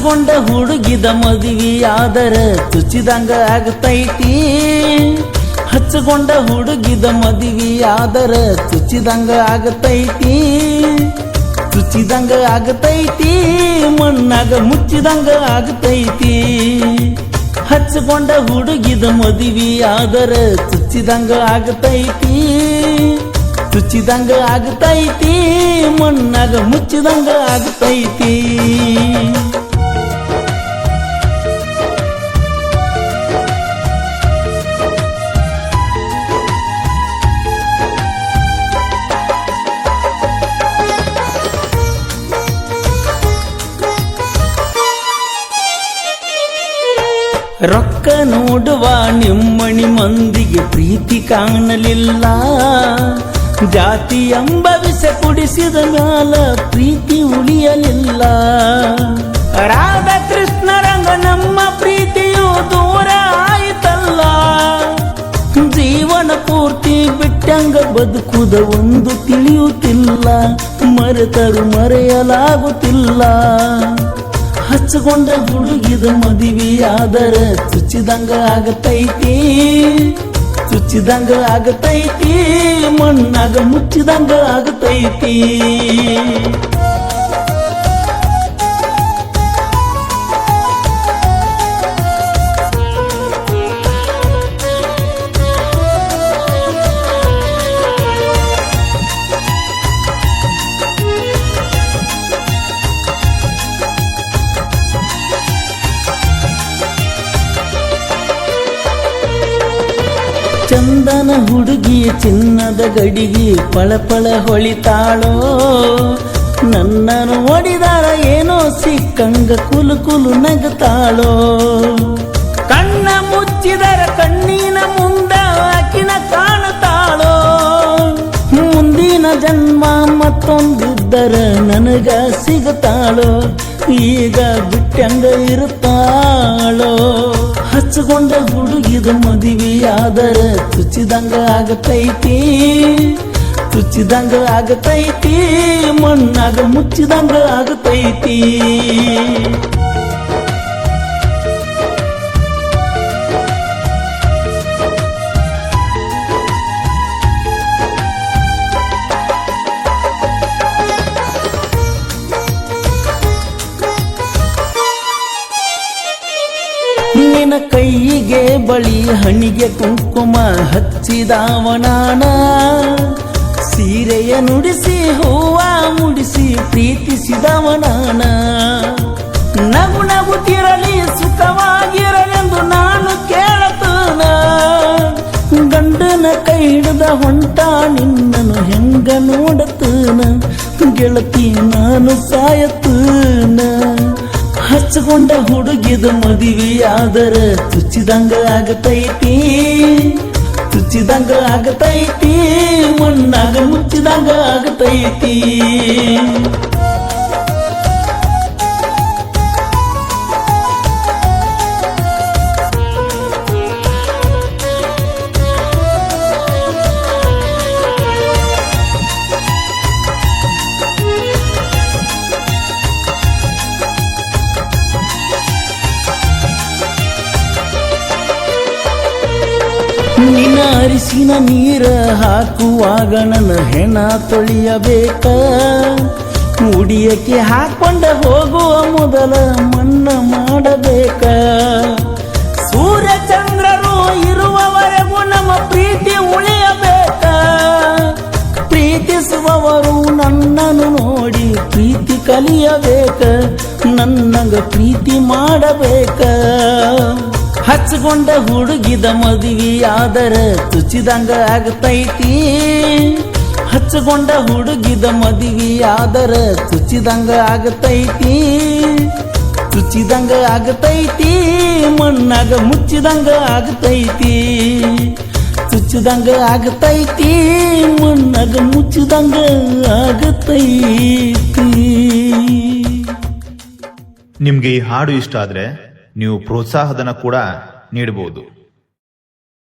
ಹಚ್ಚಗೊಂಡ ಹುಡುಗಿದ ಮದುವೆಯಾದರ ಚುಚ್ಚಿದಂಗ ಆಗತೈತಿ. ಹಚ್ಚಗೊಂಡ ಹುಡುಗಿದ ಮದುವೆಯಾದರ ಚುಚ್ಚಿದಂಗ ಆಗತೈತಿ. ಚುಚ್ಚಿದಂಗ ಆಗತೈತಿ, ಮಣ್ಣಾಗ ಮುಚ್ಚಿದಂಗ ಆಗತೈತಿ. ಹಚ್ಚಗೊಂಡ ಹುಡುಗಿದ ಮದುವೆಯಾದರ ಚುಚ್ಚಿದಂಗ ಆಗತೈತಿ. ಚುಚ್ಚಿದಂಗ ಆಗತೈತಿ, ಮಣ್ಣಾಗ ಮುಚ್ಚಿದಂಗ ಆಗತೈತಿ. ರೊಕ್ಕ ನೋಡುವ ನಿಮ್ಮಣಿ ಮಂದಿಗೆ ಪ್ರೀತಿ ಕಾಣಲಿಲ್ಲ. ಜಾತಿ ಎಂಬ ವಿಷ ಕುಡಿಸಿದ ಮ್ಯಾಲ ಪ್ರೀತಿ ಉಳಿಯಲಿಲ್ಲ. ರಾಧಾ ಕೃಷ್ಣ ರಂಗ ನಮ್ಮ ಪ್ರೀತಿಯು ದೂರ ಆಯಿತಲ್ಲ. ಜೀವನ ಪೂರ್ತಿ ಬಿಟ್ಟಂಗ ಬದುಕುದ ಒಂದು ತಿಳಿಯುತ್ತಿಲ್ಲ. ಮರೆತರು ಮರೆಯಲಾಗುತ್ತಿಲ್ಲ. ಹಚ್ಚಗೊಂಡ ಹುಡುಗಿದ ಮದುವೆಯಾದರ ಚುಚ್ಚಿದಂಗ ಆಗತೈತಿ. ಚುಚ್ಚಿದಂಗ ಆಗತೈತಿ, ಮಣ್ಣಾಗ ಮುಚ್ಚಿದಂಗ ಆಗತೈತಿ. ಚಂದನ ಹುಡುಗಿಯ ಚಿನ್ನದ ಗಡಿಗೆ ಪಳಪಳ ಹೊಳಿತಾಳೋ. ನನ್ನನ್ನು ಒಡಿದಾರ ಏನೋ ಸಿಕ್ಕಂಗ ಕುಲು ಕುಲು ನಗತಾಳೋ. ಕಣ್ಣ ಮುಚ್ಚಿದರ ಕಣ್ಣಿನ ಮುಂದ ಆಕಿನ ಕಾಣತಾಳೋ. ಮುಂದಿನ ಜನ್ಮ ಮತ್ತೊಂದಿದ್ದರ ನನಗ ಸಿಗತಾಳೋ. ಈಗ ಬಿಟ್ಟಂಗ ಇರುತ್ತಾಳೋ. ಹಚ್ಚಗೊಂಡ ಹುಡುಗಿದ ಮದುವೆಯಾದರ ಚುಚ್ಚಿದಂಗ ಆಗತೈತಿ. ಚುಚ್ಚಿದಂಗ ಆಗತೈತಿ, ಮಣ್ಣಾಗ ಮುಚ್ಚಿದಂಗ ಆಗತೈತಿ. ನಿನ್ನ ಕೈಗೆ ಬಳಿ ಹಣಿಗೆ ಕುಂಕುಮ ಹಚ್ಚಿದಾವನಾನ. ಸೀರೆಯ ನುಡಿಸಿ ಹೂವ ಮುಡಿಸಿ ಪ್ರೀತಿಸಿದವನಾನ. ನಗು ನಗುತ್ತಿರಲಿ ಸುಖವಾಗಿರಲೆಂದು ನಾನು ಕೇಳತನ. ಗಂಡನ ಕೈ ಹಿಡಿದ ಹೊಂಟ ನಿನ್ನನು ಹೆಂಗ ನೋಡತನ. ಗೆಳತಿ ನಾನು ಸಾಯತನ. ಹಚ್ಚಗೊಂಡ ಹುಡುಗಿದ ಮದುವೆಯಾದರ ಚುಚ್ಚಿದಂಗ ಆಗತೈತಿ. ಚುಚ್ಚಿದಂಗ ಆಗತೈತಿ, ಮಣ್ಣಾಗ ಮುಚ್ಚಿದಂಗ ಆಗತೈತಿ. ನಿನ್ನ ಅರಿಸಿನ ನೀರ ಹಾಕುವಾಗ ನನ್ನ ಹೆಣ ತೊಳೆಯಬೇಕ. ಉಡಿಯಕ್ಕೆ ಹಾಕೊಂಡ ಹೋಗುವ ಮೊದಲ ಮಣ್ಣ ಮಾಡಬೇಕ. ಸೂರ್ಯ ಚಂದ್ರರು ಇರುವವರೆಗೂ ನಮ್ಮ ಪ್ರೀತಿ ಉಳಿಯಬೇಕ. ಪ್ರೀತಿಸುವವರು ನನ್ನನ್ನು ನೋಡಿ ಪ್ರೀತಿ ಕಲಿಯಬೇಕ. ನನ್ನಂಗ ಪ್ರೀತಿ ಮಾಡಬೇಕ. ಹಚ್ಚಗೊಂಡ ಹುಡುಗಿದ ಮದುವೆಯಾದರ ಚುಚ್ಚಿದಂಗ ಆಗತೈತಿ. ಹಚ್ಚಗೊಂಡ ಹುಡುಗಿದ ಮದುವೆಯಾದರ ಚುಚ್ಚಿದಂಗ ಆಗತೈತಿ. ಚುಚ್ಚಿದಂಗ ಆಗತೈತಿ, ಮಣ್ಣಾಗ ಮುಚ್ಚಿದಂಗ ಆಗತೈತಿ. ಚುಚ್ಚಿದಂಗ ಆಗತೈತಿ, ಮಣ್ಣಾಗ ಮುಚ್ಚಿದಂಗ ಆಗತೈತಿ. ನಿಮ್ಗೆ ಈ ಹಾಡು ಇಷ್ಟ ಆದ್ರೆ ನೀವು ಪ್ರೋತ್ಸಾಹಧನ ಕೂಡ ನೀಡಬಹುದು.